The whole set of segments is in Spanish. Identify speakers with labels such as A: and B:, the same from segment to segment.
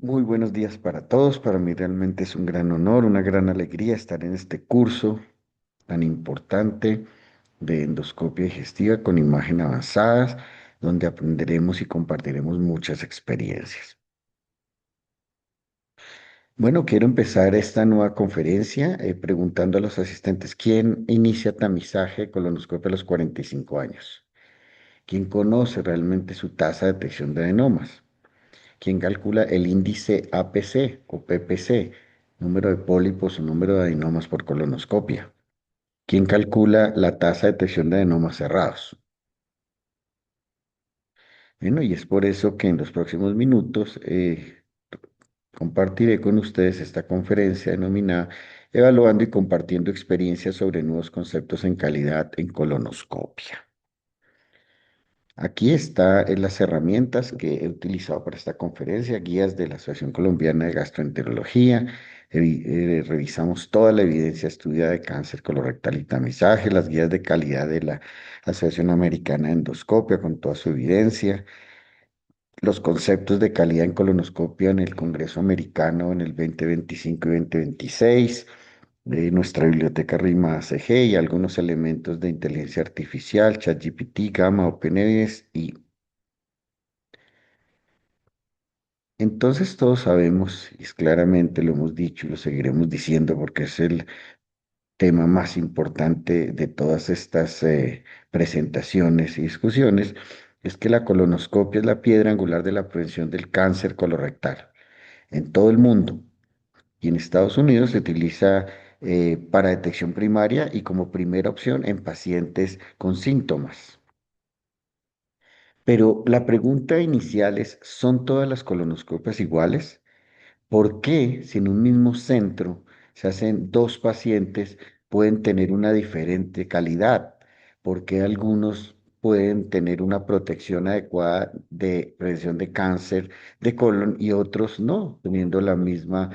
A: Muy buenos días para todos. Para mí realmente es un gran honor, una gran alegría estar en este curso tan importante de endoscopia digestiva con imagen avanzadas, donde aprenderemos y compartiremos muchas experiencias. Bueno, quiero empezar esta nueva conferencia preguntando a los asistentes quién inicia tamizaje de colonoscopia a los 45 años. ¿Quién conoce realmente su tasa de detección de adenomas? ¿Quién calcula el índice APC o PPC, número de pólipos o número de adenomas por colonoscopia? ¿Quién calcula la tasa de detección de adenomas cerrados? Bueno, y es por eso que en los próximos minutos compartiré con ustedes esta conferencia denominada Evaluando y compartiendo experiencias sobre nuevos conceptos en calidad en colonoscopia. Aquí está en las herramientas que he utilizado para esta conferencia, guías de la Asociación Colombiana de Gastroenterología. Revisamos toda la evidencia estudiada de cáncer colorectal y tamizaje, las guías de calidad de la Asociación Americana de Endoscopia con toda su evidencia, los conceptos de calidad en colonoscopia en el Congreso Americano en el 2025 y 2026, nuestra biblioteca RIMA CG y algunos elementos de inteligencia artificial, ChatGPT, Gamma, OpenEvidence y entonces todos sabemos, y es claramente lo hemos dicho y lo seguiremos diciendo porque es el tema más importante de todas estas presentaciones y discusiones, es que la colonoscopia es la piedra angular de la prevención del cáncer colorectal en todo el mundo. Y en Estados Unidos se utiliza para detección primaria y como primera opción en pacientes con síntomas. Pero la pregunta inicial es, ¿son todas las colonoscopias iguales? ¿Por qué si en un mismo centro se hacen dos pacientes pueden tener una diferente calidad? ¿Por qué algunos pueden tener una protección adecuada de prevención de cáncer de colon y otros no, teniendo la misma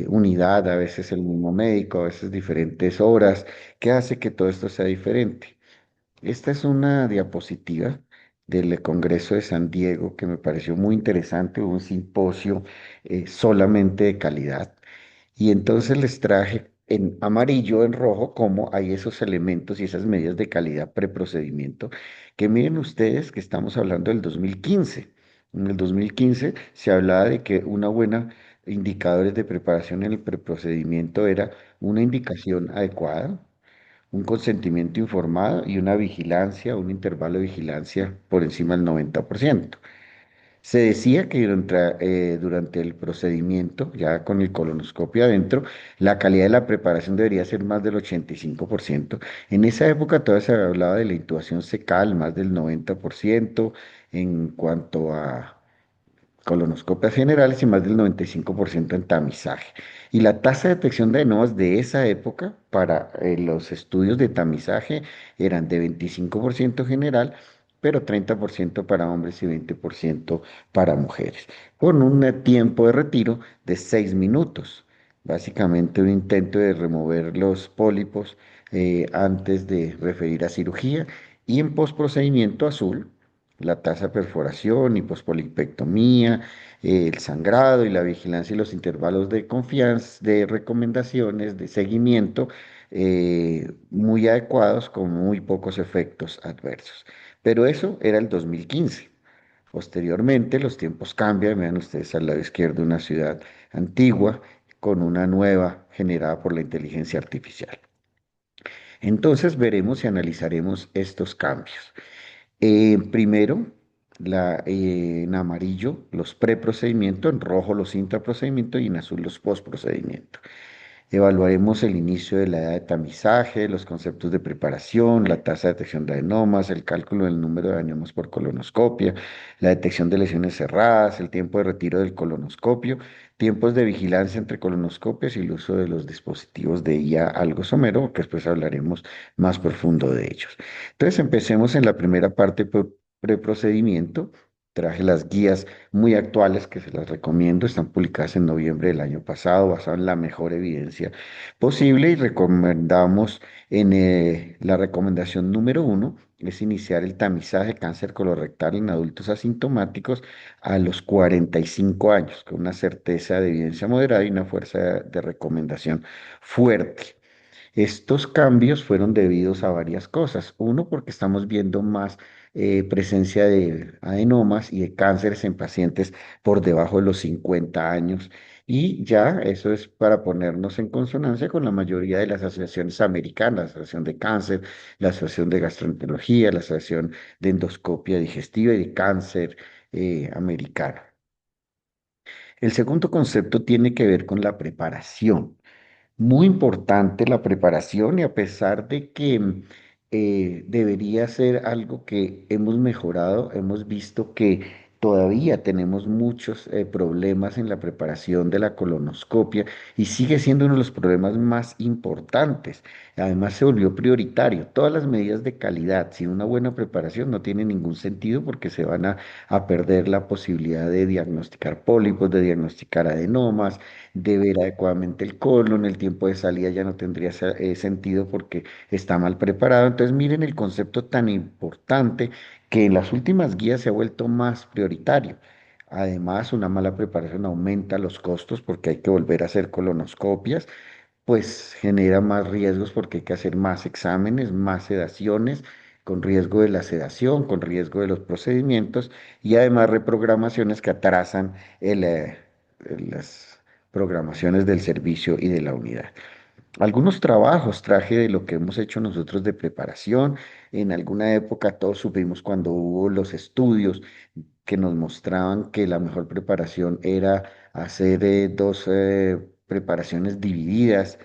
A: unidad, a veces el mismo médico, a veces diferentes horas? ¿Qué hace que todo esto sea diferente? Esta es una diapositiva del Congreso de San Diego que me pareció muy interesante, un simposio solamente de calidad. Y entonces les traje en amarillo, en rojo, cómo hay esos elementos y esas medidas de calidad preprocedimiento, que miren ustedes que estamos hablando del 2015. En el 2015 se hablaba de que una buena indicadores de preparación en el preprocedimiento era una indicación adecuada, un consentimiento informado y una vigilancia, un intervalo de vigilancia por encima del 90%. Se decía que durante el procedimiento, ya con el colonoscopio adentro, la calidad de la preparación debería ser más del 85%. En esa época todavía se hablaba de la intubación secal, más del 90% en cuanto a colonoscopias generales y más del 95% en tamizaje. Y la tasa de detección de adenomas de esa época para los estudios de tamizaje eran de 25% general, pero 30% para hombres y 20% para mujeres, con un tiempo de retiro de 6 minutos. Básicamente un intento de remover los pólipos antes de referir a cirugía y en postprocedimiento azul la tasa de perforación y pospolipectomía, el sangrado y la vigilancia y los intervalos de confianza, de recomendaciones, de seguimiento, muy adecuados con muy pocos efectos adversos. Pero eso era el 2015. Posteriormente, los tiempos cambian. Vean ustedes al lado izquierdo una ciudad antigua con una nueva generada por la inteligencia artificial. Entonces veremos y analizaremos estos cambios. Primero, en amarillo los preprocedimientos, en rojo los intraprocedimientos y en azul los postprocedimientos. Evaluaremos el inicio de la edad de tamizaje, los conceptos de preparación, la tasa de detección de adenomas, el cálculo del número de adenomas por colonoscopia, la detección de lesiones cerradas, el tiempo de retiro del colonoscopio, tiempos de vigilancia entre colonoscopios y el uso de los dispositivos de IA algo somero, que después hablaremos más profundo de ellos. Entonces, empecemos en la primera parte preprocedimiento. Traje las guías muy actuales que se las recomiendo, están publicadas en noviembre del año pasado, basadas en la mejor evidencia posible y recomendamos la recomendación número uno es iniciar el tamizaje de cáncer colorectal en adultos asintomáticos a los 45 años, con una certeza de evidencia moderada y una fuerza de recomendación fuerte. Estos cambios fueron debidos a varias cosas. Uno, porque estamos viendo más presencia de adenomas y de cánceres en pacientes por debajo de los 50 años. Y ya eso es para ponernos en consonancia con la mayoría de las asociaciones americanas, la Asociación de Cáncer, la Asociación de Gastroenterología, la Asociación de Endoscopia Digestiva y de Cáncer americana. El segundo concepto tiene que ver con la preparación. Muy importante la preparación y a pesar de que debería ser algo que hemos mejorado, hemos visto que todavía tenemos muchos problemas en la preparación de la colonoscopia y sigue siendo uno de los problemas más importantes. Además se volvió prioritario. Todas las medidas de calidad sin una buena preparación no tienen ningún sentido porque se van a perder la posibilidad de diagnosticar pólipos, de diagnosticar adenomas, de ver adecuadamente el colon, el tiempo de salida ya no tendría sentido porque está mal preparado. Entonces, miren el concepto tan importante que en las últimas guías se ha vuelto más prioritario. Además, una mala preparación aumenta los costos porque hay que volver a hacer colonoscopias, pues genera más riesgos porque hay que hacer más exámenes, más sedaciones, con riesgo de la sedación, con riesgo de los procedimientos y además reprogramaciones que atrasan las programaciones del servicio y de la unidad. Algunos trabajos traje de lo que hemos hecho nosotros de preparación. En alguna época todos supimos cuando hubo los estudios que nos mostraban que la mejor preparación era hacer dos preparaciones divididas.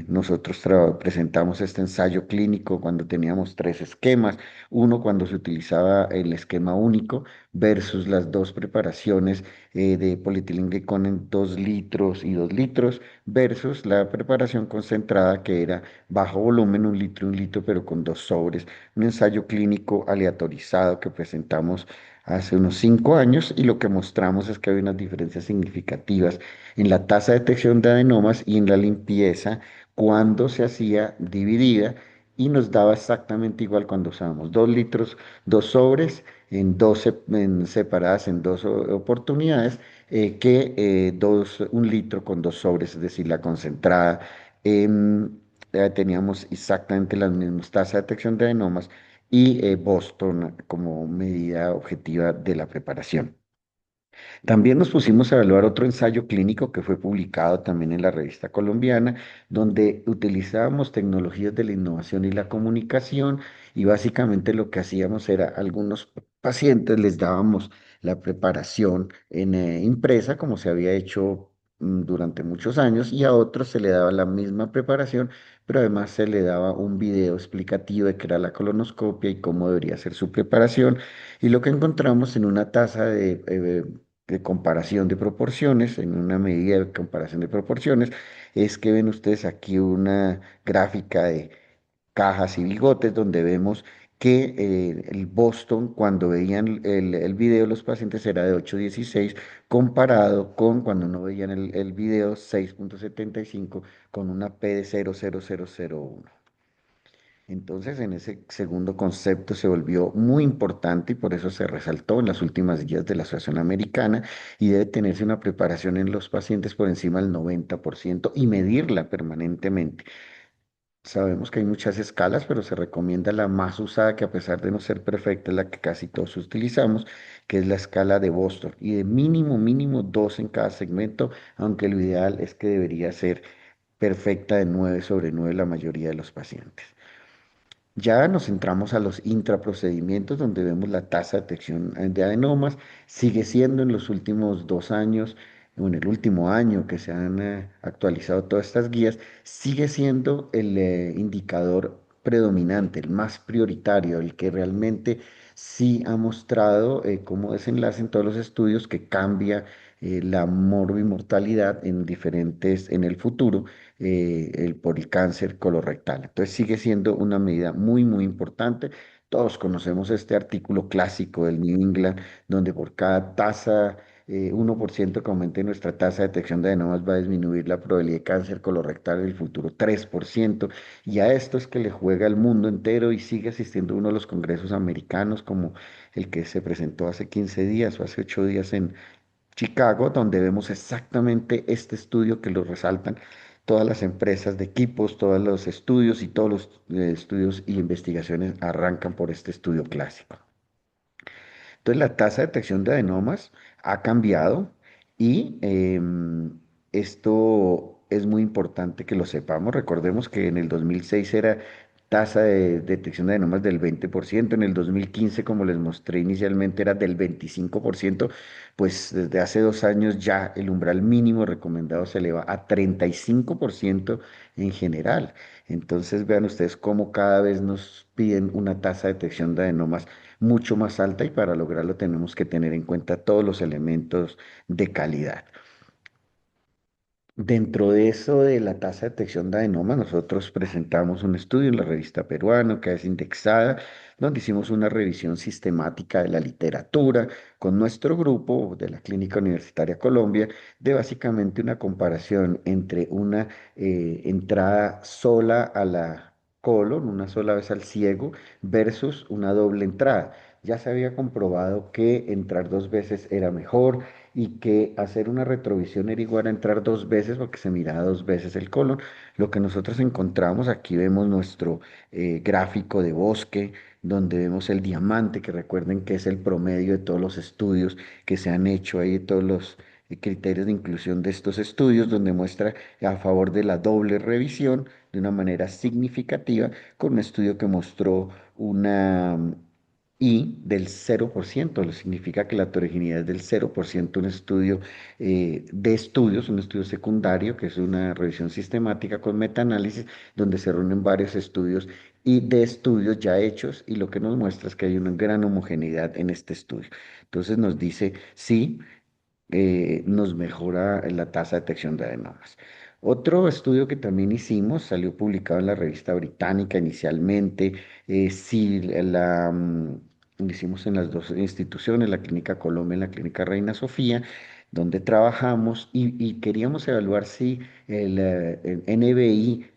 A: Nosotros presentamos este ensayo clínico cuando teníamos tres esquemas, uno cuando se utilizaba el esquema único versus las dos preparaciones de polietilenglicol en 2 litros y 2 litros versus la preparación concentrada que era bajo volumen, un litro, pero con dos sobres, un ensayo clínico aleatorizado que presentamos hace unos 5 años y lo que mostramos es que había unas diferencias significativas en la tasa de detección de adenomas y en la limpieza cuando se hacía dividida y nos daba exactamente igual cuando usábamos 2 litros, dos sobres separadas en dos oportunidades que un litro con dos sobres, es decir, la concentrada. Teníamos exactamente las mismas tasas de detección de adenomas y Boston como medida objetiva de la preparación. También nos pusimos a evaluar otro ensayo clínico que fue publicado también en la revista colombiana, donde utilizábamos tecnologías de la innovación y la comunicación y básicamente lo que hacíamos era algunos pacientes les dábamos la preparación en impresa como se había hecho durante muchos años y a otros se le daba la misma preparación, pero además se le daba un video explicativo de qué era la colonoscopia y cómo debería ser su preparación. Y lo que encontramos en una tasa de comparación de proporciones, en una medida de comparación de proporciones, es que ven ustedes aquí una gráfica de cajas y bigotes donde vemos que el Boston, cuando veían el video, los pacientes era de 8,16 comparado con cuando no veían el video 6,75 con una P de 0,0001. Entonces, en ese segundo concepto se volvió muy importante y por eso se resaltó en las últimas guías de la Asociación Americana y debe tenerse una preparación en los pacientes por encima del 90% y medirla permanentemente. Sabemos que hay muchas escalas, pero se recomienda la más usada, que a pesar de no ser perfecta, es la que casi todos utilizamos, que es la escala de Boston y de mínimo, mínimo dos en cada segmento, aunque lo ideal es que debería ser perfecta de 9/9 la mayoría de los pacientes. Ya nos centramos a los intraprocedimientos, donde vemos la tasa de detección de adenomas. Sigue siendo en los últimos 2 años, o en el último año que se han actualizado todas estas guías, sigue siendo el indicador predominante, el más prioritario, el que realmente sí ha mostrado como desenlace en todos los estudios que cambia la morbimortalidad en el futuro por el cáncer colorectal. Entonces sigue siendo una medida muy, muy importante. Todos conocemos este artículo clásico del New England, donde por cada tasa, 1% que aumente nuestra tasa de detección de adenomas va a disminuir la probabilidad de cáncer colorectal en el futuro 3%. Y a esto es que le juega el mundo entero y sigue asistiendo a uno de los congresos americanos, como el que se presentó hace 15 días o hace 8 días en Chicago, donde vemos exactamente este estudio que lo resaltan todas las empresas de equipos, todos los estudios y todos los estudios y investigaciones arrancan por este estudio clásico. Entonces, la tasa de detección de adenomas ha cambiado y esto es muy importante que lo sepamos. Recordemos que en el 2006 era tasa de detección de adenomas del 20%, en el 2015, como les mostré inicialmente, era del 25%, pues desde hace 2 años ya el umbral mínimo recomendado se eleva a 35% en general. Entonces, vean ustedes cómo cada vez nos piden una tasa de detección de adenomas mucho más alta y para lograrlo tenemos que tener en cuenta todos los elementos de calidad. Dentro de eso de la tasa de detección de adenoma, nosotros presentamos un estudio en la revista Peruano que es indexada, donde hicimos una revisión sistemática de la literatura con nuestro grupo de la Clínica Universitaria Colombia, de básicamente una comparación entre una entrada sola a la colon, una sola vez al ciego, versus una doble entrada. Ya se había comprobado que entrar 2 veces era mejor y que hacer una retrovisión era igual a entrar 2 veces porque se miraba 2 veces el colon. Lo que nosotros encontramos, aquí vemos nuestro gráfico de bosque, donde vemos el diamante, que recuerden que es el promedio de todos los estudios que se han hecho ahí, de todos los criterios de inclusión de estos estudios, donde muestra a favor de la doble revisión de una manera significativa, con un estudio que mostró una y del 0%, lo significa que la heterogeneidad es del 0%, un estudio de estudios, un estudio secundario, que es una revisión sistemática con metaanálisis, donde se reúnen varios estudios y de estudios ya hechos, y lo que nos muestra es que hay una gran homogeneidad en este estudio. Entonces nos dice, sí, nos mejora la tasa de detección de adenomas. Otro estudio que también hicimos, salió publicado en la revista británica inicialmente, sí, lo hicimos en las dos instituciones, la Clínica Colombia y la Clínica Reina Sofía, donde trabajamos y queríamos evaluar si el NBI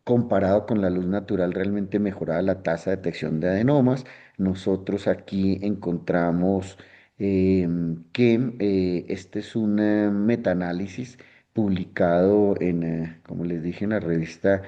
A: comparado con la luz natural realmente mejoraba la tasa de detección de adenomas. Nosotros aquí encontramos que este es un metaanálisis publicado en, como les dije, en la revista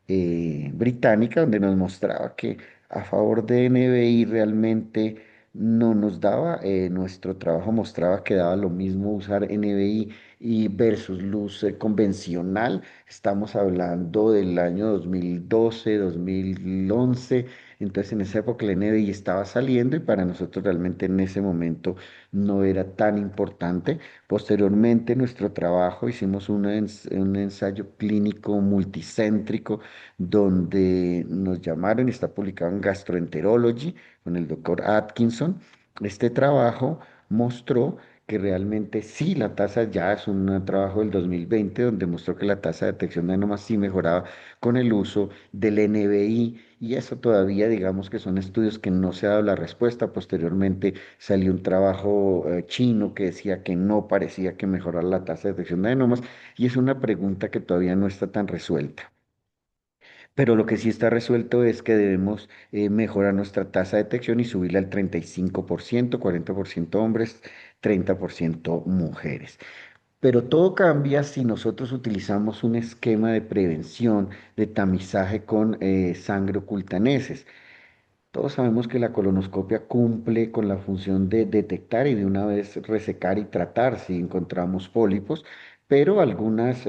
A: británica, donde nos mostraba que a favor de NBI realmente no nos daba, nuestro trabajo mostraba que daba lo mismo usar NBI y versus luz convencional. Estamos hablando del año 2012, 2011. Entonces en esa época el NBI estaba saliendo y para nosotros realmente en ese momento no era tan importante. Posteriormente nuestro trabajo hicimos un ensayo clínico multicéntrico donde nos llamaron y está publicado en Gastroenterology con el doctor Atkinson. Este trabajo mostró que realmente sí, la tasa ya es un trabajo del 2020 donde mostró que la tasa de detección de adenomas sí mejoraba con el uso del NBI y eso todavía digamos que son estudios que no se ha dado la respuesta. Posteriormente salió un trabajo chino que decía que no parecía que mejorara la tasa de detección de adenomas y es una pregunta que todavía no está tan resuelta. Pero lo que sí está resuelto es que debemos mejorar nuestra tasa de detección y subirla al 35%, 40% hombres, 30% mujeres. Pero todo cambia si nosotros utilizamos un esquema de prevención, de tamizaje con sangre oculta en heces. Todos sabemos que la colonoscopia cumple con la función de detectar y de una vez resecar y tratar si encontramos pólipos, pero algunas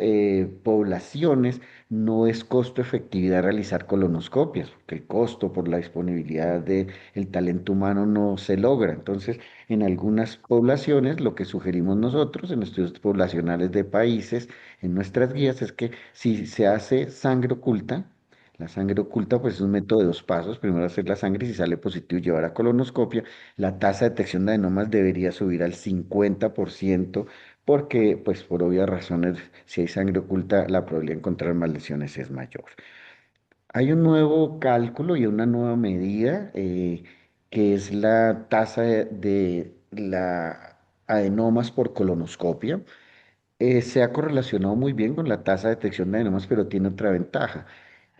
A: poblaciones no es costo efectividad realizar colonoscopias, porque el costo por la disponibilidad del talento humano no se logra. Entonces, en algunas poblaciones, lo que sugerimos nosotros en estudios poblacionales de países, en nuestras guías, es que si se hace sangre oculta, la sangre oculta, pues es un método de 2 pasos. Primero hacer la sangre y si sale positivo llevar a colonoscopia. La tasa de detección de adenomas debería subir al 50% porque, pues por obvias razones, si hay sangre oculta, la probabilidad de encontrar más lesiones es mayor. Hay un nuevo cálculo y una nueva medida que es la tasa de la adenomas por colonoscopia. Se ha correlacionado muy bien con la tasa de detección de adenomas, pero tiene otra ventaja.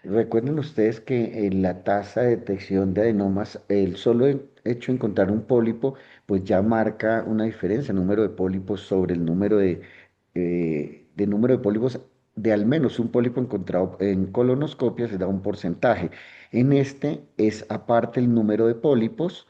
A: Recuerden ustedes que en la tasa de detección de adenomas, el solo hecho de encontrar un pólipo, pues ya marca una diferencia, el número de pólipos sobre el número de pólipos de al menos un pólipo encontrado en colonoscopia se da un porcentaje. En este es aparte el número de pólipos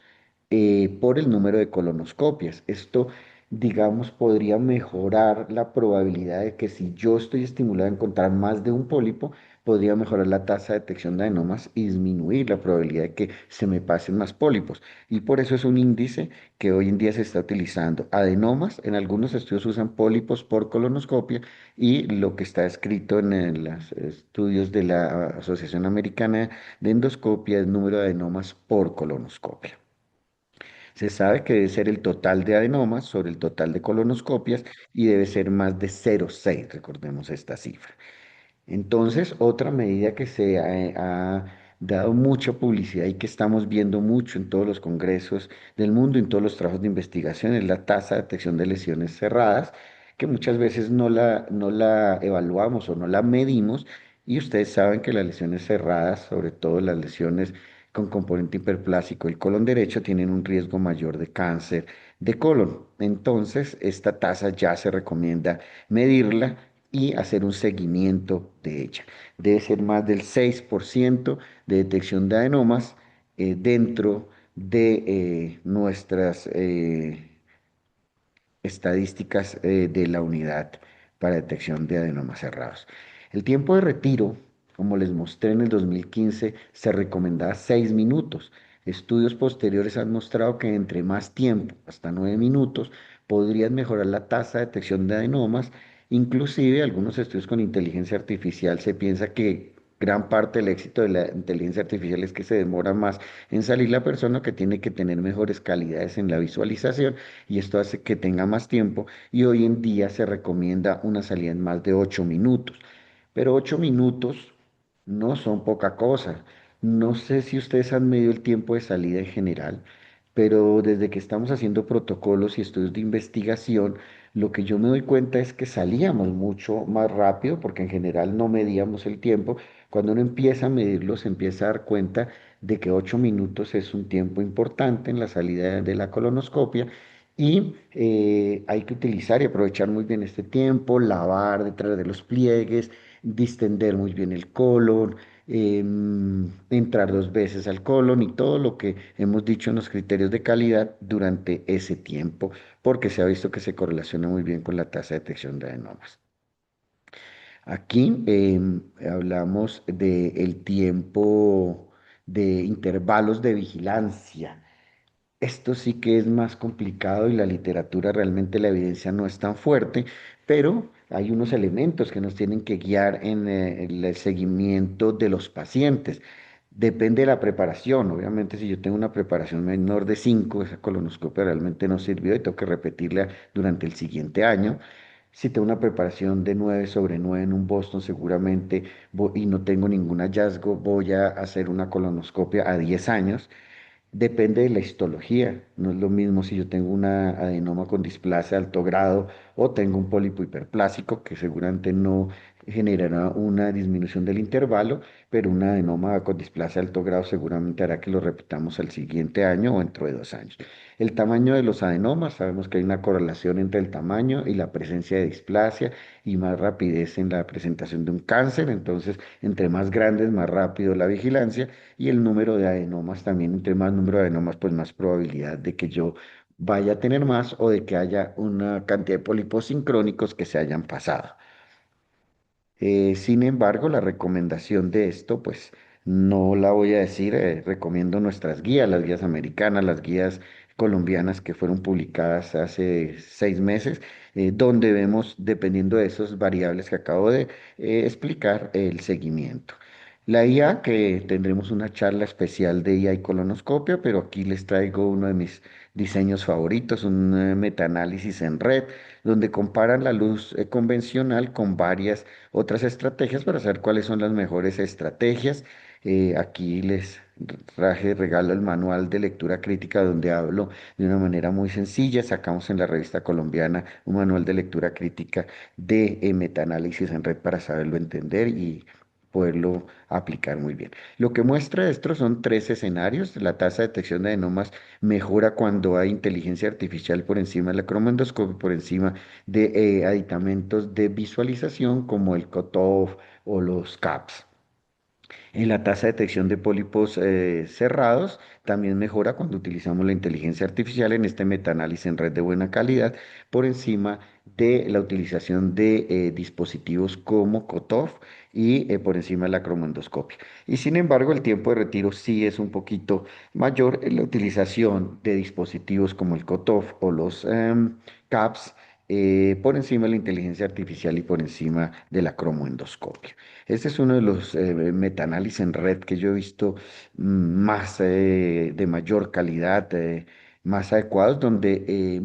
A: por el número de colonoscopias. Esto, digamos, podría mejorar la probabilidad de que si yo estoy estimulado a encontrar más de un pólipo, podría mejorar la tasa de detección de adenomas y disminuir la probabilidad de que se me pasen más pólipos. Y por eso es un índice que hoy en día se está utilizando. Adenomas, en algunos estudios usan pólipos por colonoscopia y lo que está escrito en los estudios de la Asociación Americana de Endoscopia es número de adenomas por colonoscopia. Se sabe que debe ser el total de adenomas sobre el total de colonoscopias y debe ser más de 0,6, recordemos esta cifra. Entonces, otra medida que se ha dado mucha publicidad y que estamos viendo mucho en todos los congresos del mundo, en todos los trabajos de investigación, es la tasa de detección de lesiones cerradas, que muchas veces no la evaluamos o no la medimos. Y ustedes saben que las lesiones cerradas, sobre todo las lesiones con componente hiperplásico del colon derecho, tienen un riesgo mayor de cáncer de colon. Entonces, esta tasa ya se recomienda medirla y hacer un seguimiento de ella. Debe ser más del 6% de detección de adenomas dentro de nuestras estadísticas de la unidad para detección de adenomas cerrados. El tiempo de retiro, como les mostré en el 2015, se recomendaba 6 minutos. Estudios posteriores han mostrado que entre más tiempo, hasta 9 minutos, podrían mejorar la tasa de detección de adenomas. Inclusive algunos estudios con inteligencia artificial se piensa que gran parte del éxito de la inteligencia artificial es que se demora más en salir la persona, que tiene que tener mejores calidades en la visualización y esto hace que tenga más tiempo y hoy en día se recomienda una salida en más de 8 minutos. Pero 8 minutos no son poca cosa. No sé si ustedes han medido el tiempo de salida en general, pero desde que estamos haciendo protocolos y estudios de investigación, lo que yo me doy cuenta es que salíamos mucho más rápido porque en general no medíamos el tiempo. Cuando uno empieza a medirlo, se empieza a dar cuenta de que 8 minutos es un tiempo importante en la salida de la colonoscopia y hay que utilizar y aprovechar muy bien este tiempo, lavar detrás de los pliegues, distender muy bien el colon, entrar 2 veces al colon y todo lo que hemos dicho en los criterios de calidad durante ese tiempo, porque se ha visto que se correlaciona muy bien con la tasa de detección de adenomas. Aquí hablamos del tiempo de intervalos de vigilancia. Esto sí que es más complicado y la literatura realmente la evidencia no es tan fuerte, pero hay unos elementos que nos tienen que guiar en el seguimiento de los pacientes. Depende de la preparación. Obviamente, si yo tengo una preparación menor de 5, esa colonoscopia realmente no sirvió y tengo que repetirla durante el siguiente año. Si tengo una preparación de 9 sobre 9 en un Boston, seguramente y no tengo ningún hallazgo, voy a hacer una colonoscopia a 10 años. Depende de la histología. No es lo mismo si yo tengo una adenoma con displasia de alto grado o tengo un pólipo hiperplásico que seguramente no generará una disminución del intervalo, pero una adenoma con displasia de alto grado seguramente hará que lo repitamos al siguiente año o dentro de 2 años. El tamaño de los adenomas, sabemos que hay una correlación entre el tamaño y la presencia de displasia y más rapidez en la presentación de un cáncer. Entonces, entre más grandes, más rápido la vigilancia y el número de adenomas también, entre más número de adenomas, pues más probabilidad de que yo vaya a tener más o de que haya una cantidad de pólipos sincrónicos que se hayan pasado. Sin embargo, la recomendación de esto, pues no la voy a decir, recomiendo nuestras guías, las guías americanas, las guías colombianas que fueron publicadas hace 6 meses, donde vemos, dependiendo de esas variables que acabo de explicar, el seguimiento. La IA, que tendremos una charla especial de IA y colonoscopia, pero aquí les traigo uno de mis diseños favoritos, un metaanálisis en red, donde comparan la luz convencional con varias otras estrategias para saber cuáles son las mejores estrategias. Aquí les traje, regalo el manual de lectura crítica donde hablo de una manera muy sencilla. Sacamos en la revista colombiana un manual de lectura crítica de metaanálisis en red para saberlo entender y poderlo aplicar muy bien. Lo que muestra esto son tres escenarios. La tasa de detección de adenomas mejora cuando hay inteligencia artificial por encima de la cromendoscopia, por encima de aditamentos de visualización como el cutoff o los CAPS. En la tasa de detección de pólipos cerrados también mejora cuando utilizamos la inteligencia artificial en este metaanálisis en red de buena calidad por encima de la utilización de dispositivos como COTOF y por encima de la cromendoscopia. Y sin embargo, el tiempo de retiro sí es un poquito mayor en la utilización de dispositivos como el COTOF o los CAPS por encima de la inteligencia artificial y por encima de la cromoendoscopia. Este es uno de los metaanálisis en red que yo he visto más de mayor calidad, más adecuados, donde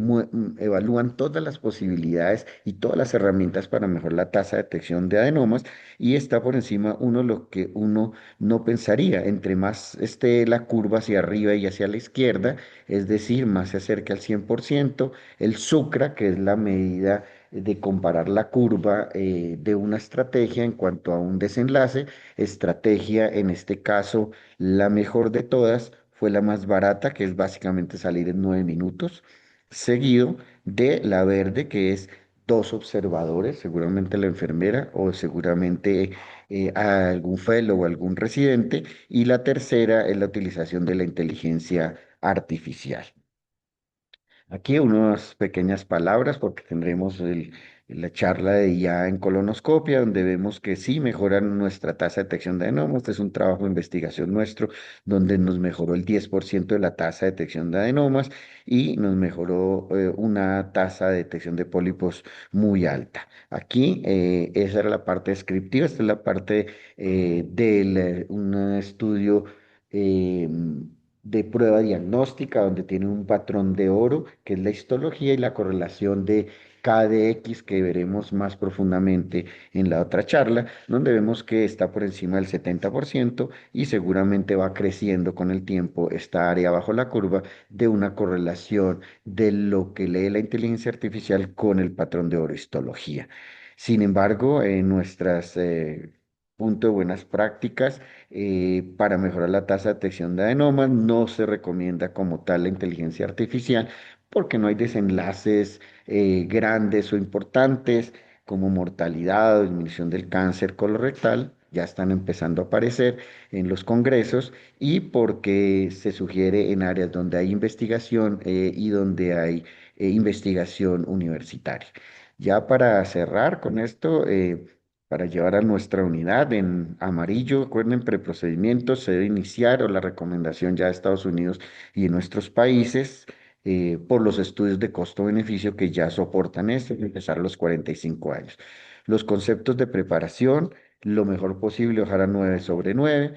A: evalúan todas las posibilidades y todas las herramientas para mejorar la tasa de detección de adenomas y está por encima uno lo que uno no pensaría. Entre más esté la curva hacia arriba y hacia la izquierda, es decir, más se acerca al 100%, el SUCRA, que es la medida de comparar la curva de una estrategia en cuanto a un desenlace. Estrategia, en este caso, la mejor de todas fue la más barata, que es básicamente salir en 9 minutos, seguido de la verde, que es dos observadores, seguramente la enfermera o seguramente algún fellow o algún residente, y la tercera es la utilización de la inteligencia artificial. Aquí unas pequeñas palabras porque tendremos la charla de ya en colonoscopia, donde vemos que sí mejoran nuestra tasa de detección de adenomas. Este es un trabajo de investigación nuestro, donde nos mejoró el 10% de la tasa de detección de adenomas y nos mejoró una tasa de detección de pólipos muy alta. Aquí esa era la parte descriptiva, esta es la parte de un estudio. eh, de prueba diagnóstica, donde tiene un patrón de oro, que es la histología y la correlación de KDX, que veremos más profundamente en la otra charla, donde vemos que está por encima del 70% y seguramente va creciendo con el tiempo esta área bajo la curva de una correlación de lo que lee la inteligencia artificial con el patrón de oro histología. Sin embargo, en nuestras punto de buenas prácticas, para mejorar la tasa de detección de adenomas. No se recomienda como tal la inteligencia artificial porque no hay desenlaces grandes o importantes como mortalidad o disminución del cáncer colorectal. Ya están empezando a aparecer en los congresos y porque se sugiere en áreas donde hay investigación y donde hay investigación universitaria. Ya para cerrar con esto, para llevar a nuestra unidad en amarillo, recuerden, preprocedimiento se debe iniciar o la recomendación ya de Estados Unidos y en nuestros países por los estudios de costo-beneficio que ya soportan esto, empezar a los 45 años. Los conceptos de preparación, lo mejor posible, ojalá 9/9.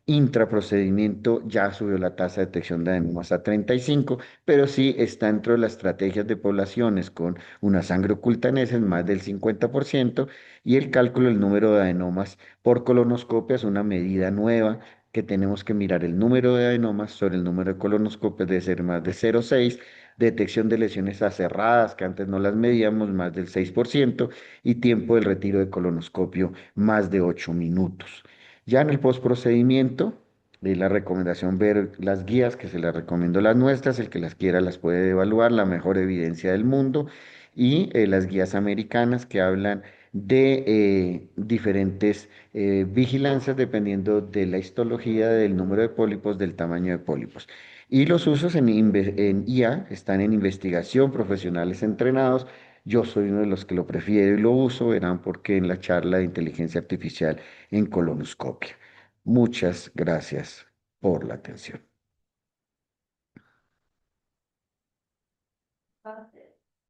A: Intraprocedimiento ya subió la tasa de detección de adenomas a 35, pero sí está dentro de las estrategias de poblaciones con una sangre oculta en heces, más del 50%, y el cálculo del número de adenomas por colonoscopia es una medida nueva que tenemos que mirar el número de adenomas sobre el número de colonoscopias, debe ser más de 0,6, detección de lesiones aserradas, que antes no las medíamos, más del 6%, y tiempo del retiro de colonoscopio, más de 8 minutos. Ya en el postprocedimiento, la recomendación ver las guías, que se las recomiendo las nuestras, el que las quiera las puede evaluar, la mejor evidencia del mundo, y las guías americanas que hablan de diferentes vigilancias dependiendo de la histología, del número de pólipos, del tamaño de pólipos. Y los usos en IA están en investigación, profesionales entrenados. Yo soy uno de los que lo prefiero y lo uso, verán porque en la charla de inteligencia artificial en colonoscopia. Muchas gracias por la atención.